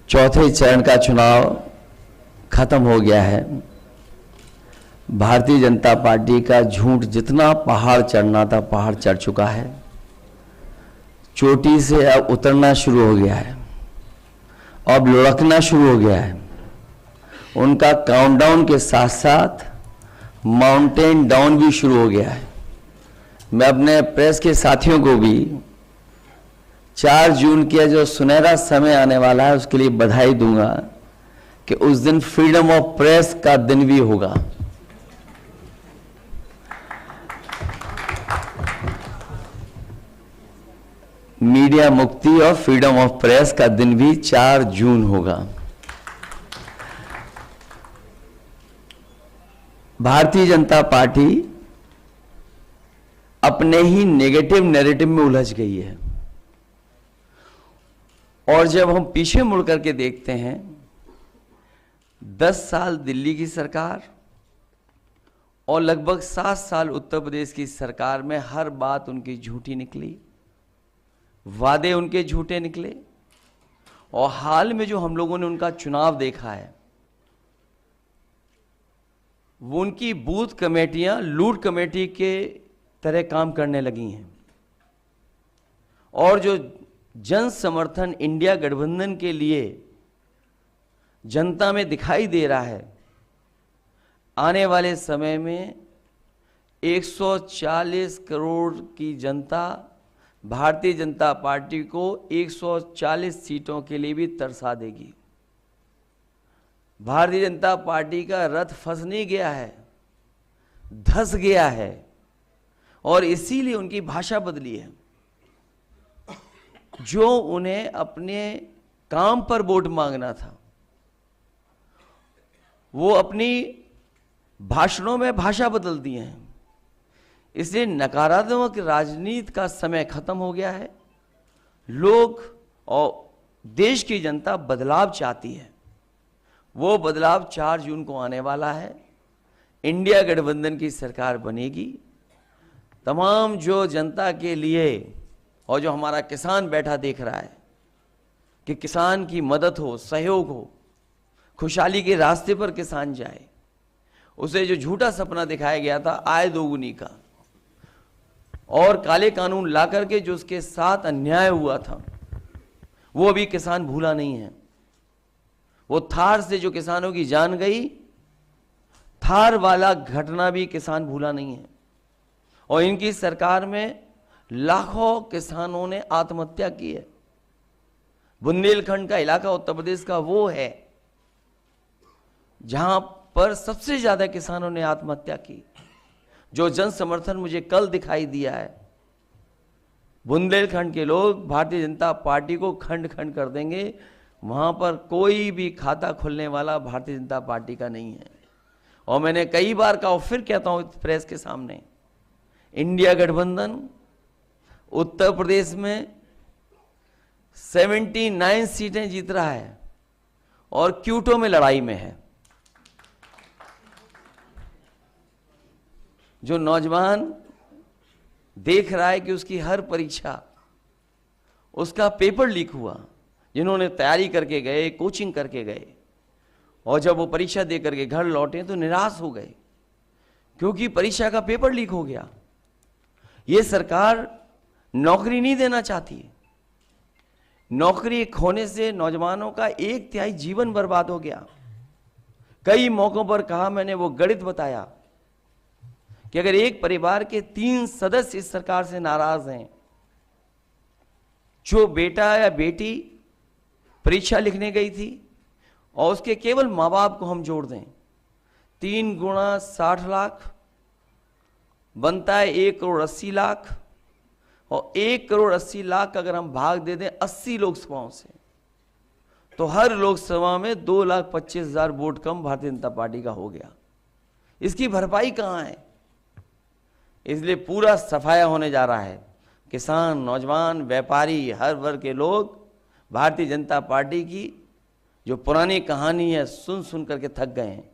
चौथे चरण का चुनाव खत्म हो गया है। भारतीय जनता पार्टी का झूठ जितना पहाड़ चढ़ना था पहाड़ चढ़ चुका है। चोटी से अब उतरना शुरू हो गया है, अब लुढ़कना शुरू हो गया है। उनका काउंटडाउन के साथ साथ माउंटेन डाउन भी शुरू हो गया है। मैं अपने प्रेस के साथियों को भी 4 जून के जो सुनहरा समय आने वाला है उसके लिए बधाई दूंगा कि उस दिन फ्रीडम ऑफ प्रेस का दिन भी होगा। मीडिया मुक्ति और फ्रीडम ऑफ प्रेस का दिन भी 4 जून होगा। भारतीय जनता पार्टी अपने ही नेगेटिव नैरेटिव में उलझ गई है और जब हम पीछे मुड़ करके देखते हैं 10 साल दिल्ली की सरकार और लगभग 7 साल उत्तर प्रदेश की सरकार में हर बात उनकी झूठी निकली, वादे उनके झूठे निकले। और हाल में जो हम लोगों ने उनका चुनाव देखा है वो उनकी बूथ कमेटियां लूट कमेटी के तरह काम करने लगी हैं और जो जन समर्थन इंडिया गठबंधन के लिए जनता में दिखाई दे रहा है, आने वाले समय में 140 करोड़ की जनता भारतीय जनता पार्टी को 140 सीटों के लिए भी तरसा देगी। भारतीय जनता पार्टी का रथ फंस नहीं गया है, धंस गया है और इसीलिए उनकी भाषा बदली है। जो उन्हें अपने काम पर वोट मांगना था वो अपनी भाषणों में भाषा बदल दिए हैं। इसलिए नकारात्मक राजनीति का समय खत्म हो गया है। लोग और देश की जनता बदलाव चाहती है। वो बदलाव 4 जून को आने वाला है। इंडिया गठबंधन की सरकार बनेगी। तमाम जो जनता के लिए और जो हमारा किसान बैठा देख रहा है कि किसान की मदद हो, सहयोग हो, खुशहाली के रास्ते पर किसान जाए, उसे जो झूठा सपना दिखाया गया था आय दोगुनी का और काले कानून ला करके जो उसके साथ अन्याय हुआ था वो अभी किसान भूला नहीं है। वो थार से जो किसानों की जान गई, थार वाला घटना भी किसान भूला नहीं है। और इनकी सरकार में लाखों किसानों ने आत्महत्या की है। बुंदेलखंड का इलाका उत्तर प्रदेश का वो है जहां पर सबसे ज्यादा किसानों ने आत्महत्या की। जो जन समर्थन मुझे कल दिखाई दिया है, बुंदेलखंड के लोग भारतीय जनता पार्टी को खंड खंड कर देंगे। वहां पर कोई भी खाता खुलने वाला भारतीय जनता पार्टी का नहीं है। और मैंने कई बार कहा और फिर कहता हूं प्रेस के सामने, इंडिया गठबंधन उत्तर प्रदेश में 79 सीटें जीत रहा है और क्यूटो में लड़ाई में है। जो नौजवान देख रहा है कि उसकी हर परीक्षा, उसका पेपर लीक हुआ, जिन्होंने तैयारी करके गए, कोचिंग करके गए और जब वो परीक्षा दे करके घर लौटे तो निराश हो गए क्योंकि परीक्षा का पेपर लीक हो गया। ये सरकार नौकरी नहीं देना चाहती। नौकरी खोने से नौजवानों का 1/3 जीवन बर्बाद हो गया। कई मौकों पर कहा मैंने, वो गणित बताया कि अगर एक परिवार के 3 सदस्य इस सरकार से नाराज हैं, जो बेटा या बेटी परीक्षा लिखने गई थी और उसके केवल मां बाप को हम जोड़ दें, 3 गुणा 60 लाख बनता है 1 करोड़ 80 लाख और 1 करोड़ 80 लाख अगर हम भाग दे दें 80 लोकसभाओं से तो हर लोकसभा में 2,25,000 वोट कम भारतीय जनता पार्टी का हो गया। इसकी भरपाई कहां है? इसलिए पूरा सफाया होने जा रहा है। किसान, नौजवान, व्यापारी, हर वर्ग के लोग भारतीय जनता पार्टी की जो पुरानी कहानी है सुन सुन करके थक गए हैं।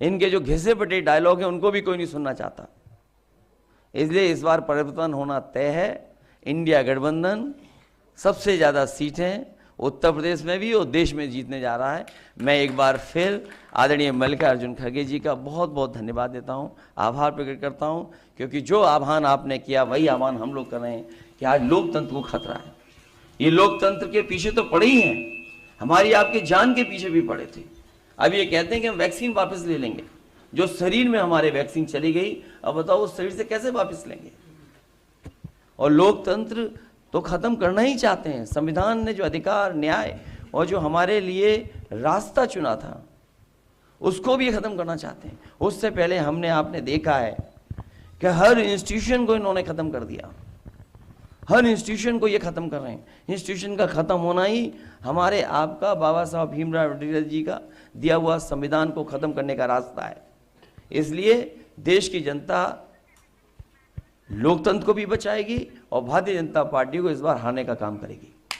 इनके जो घिसे पिटे डायलॉग हैं उनको भी कोई नहीं सुनना चाहता। इसलिए इस बार परिवर्तन होना तय है। इंडिया गठबंधन सबसे ज़्यादा सीटें उत्तर प्रदेश में भी और देश में जीतने जा रहा है। मैं एक बार फिर आदरणीय मल्लिकार्जुन खड़गे जी का बहुत बहुत धन्यवाद देता हूं, आभार प्रकट करता हूं, क्योंकि जो आह्वान आपने किया वही आह्वान हम लोग कर रहे हैं कि आज लोकतंत्र को खतरा है। ये लोकतंत्र के पीछे तो पड़े ही हैं, हमारी आपके जान के पीछे भी पड़े थे। अब ये कहते हैं कि हम वैक्सीन वापस ले लेंगे, जो शरीर में हमारे वैक्सीन चली गई, अब बताओ उस शरीर से कैसे वापस लेंगे। और लोकतंत्र तो खत्म करना ही चाहते हैं। संविधान ने जो अधिकार, न्याय और जो हमारे लिए रास्ता चुना था उसको भी खत्म करना चाहते हैं। उससे पहले हमने आपने देखा है कि हर इंस्टीट्यूशन को इन्होंने खत्म कर दिया, हर इंस्टीट्यूशन को ये खत्म कर रहे हैं। इंस्टीट्यूशन का खत्म होना ही हमारे आपका बाबा साहब भीमराव अम्बेडकर जी का दिया हुआ संविधान को खत्म करने का रास्ता है। इसलिए देश की जनता लोकतंत्र को भी बचाएगी और भारतीय जनता पार्टी को इस बार हारने का काम करेगी।